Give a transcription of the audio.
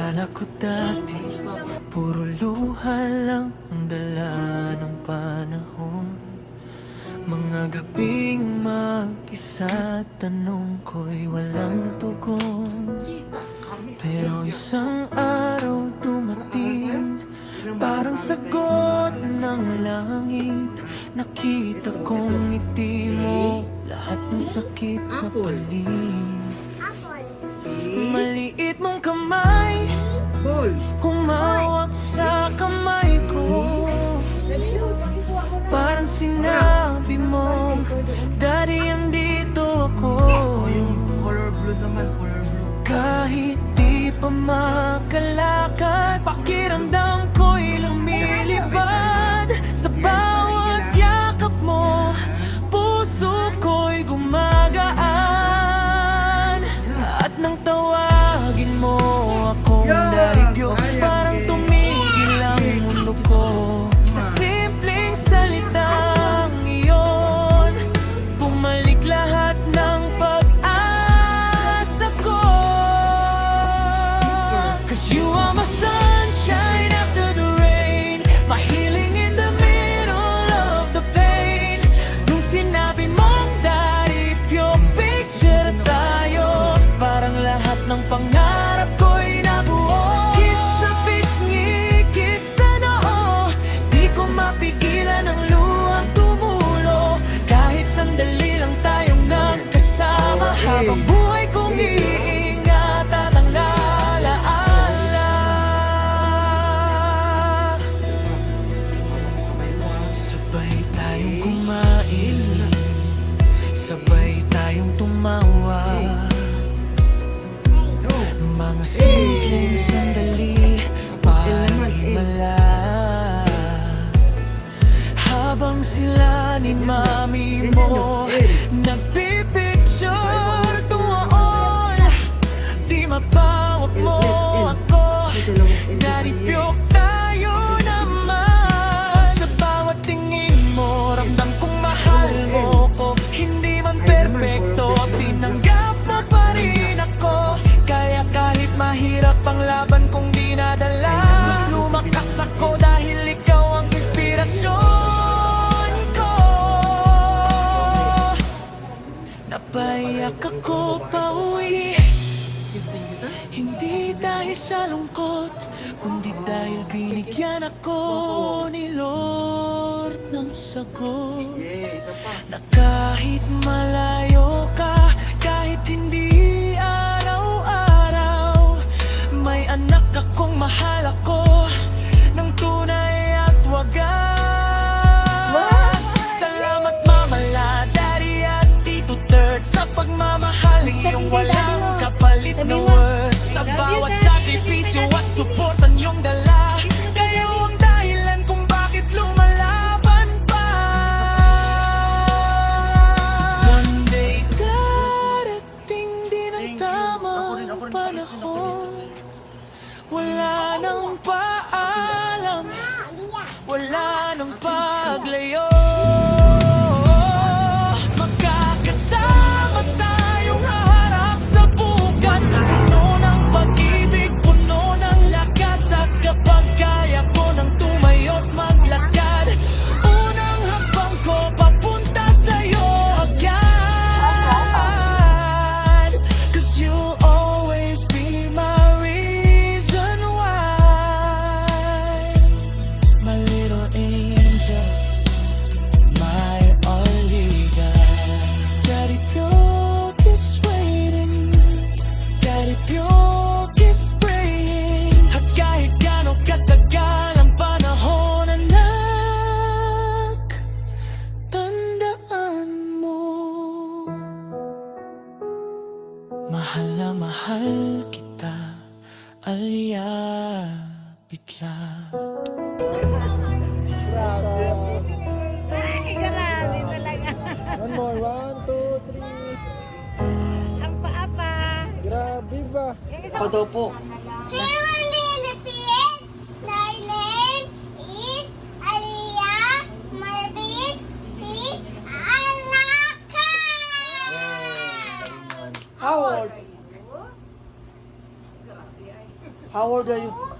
Akala ko dati puro luha lang ang dala ng panahon. Mga gabing mag-isa, tanong ko'y walang tugon. Pero isang araw dumating, parang sagot ng langit. Nakita kong ngiti mo, lahat ng sakit na palit. Maliit mong kamay, humawak sa kamay ko. Parang sinabi mo, Daddy, andito ako. Color blue naman, color blue. Kahit di pa makalakad, pakiramdam ko'y lumilipad. Sa bawat yakap mo, puso ko'y gumagaan. At nang tawagin mo akong daribyo, parang tumigil ang mundo ko. Sa simpleng salitang iyon, bumalik lahat ng pag-asa ko. 'Cause you are my sunshine after the rain, my healing in the middle of the pain. Nung sinabi mong daribyo, picture tayo, parang lahat ng pangarap ko'y nabuo. Kiss sa pisngi, kiss sa noo, di ko mapigilan ang luhang tumulo. Kahit sandali lang tayong nagkasama, habang buhay kong iingatan ang alaala. Sabay tayong kumain, sabay tayong tumawa. Mga simpleng sandali, parang himala. Habang sila ni mami mo nagpipicture tuwaon, di mapawag mo ako. Daribyo tayo naman. Sa bawat tingin mo, ramdam kong mahal mo ko. Hindi man perpekto, tinanggap mo pa rin ako. Kaya kahit mahirap ang laban kong dinadala, mas lumakas ako dahil ikaw ang inspirasyon ko. Napaiyak ako pauwi, hindi dahil sa lungkot, kundi dahil binigyan ako ni Lord ng sagot. Na kahit malayo ka, kahit hindi araw-araw, may anak akong mahal ako ng tunay at wagas. Salamat Mama La, Daddy at Tito Third, sa pagmamahal iyong walang kapalit na words. Sa bawat sakripisyo at suporta niyong dala, kayo ang dahilan kung bakit lumalaban pa. One day darating din ang tamang panahon, wala nang paalam, wala nang paglayo. Magkakasama tayong haharap sa bukas, puno ng pag-ibig, puno ng lakas. At kapag kaya ko nang tumayo't maglakad, unang hakbang ko papunta sa'yo agad. 'Cause you'll always be my reason why, my little angel, my only God. Daribyo is waiting, daribyo is praying. At kahit gaano katagal ang panahon, anak, tandaan mo, mahal na mahal kita, alyapit lang. Ay, grabe talaga. One more, 1, 2, 3. Ang paa pa. Grabe ba? Yung isang Pato po. Hello, Philippines! My name is Aliyah Marbit si Alaka! Howard. How old are you? 2,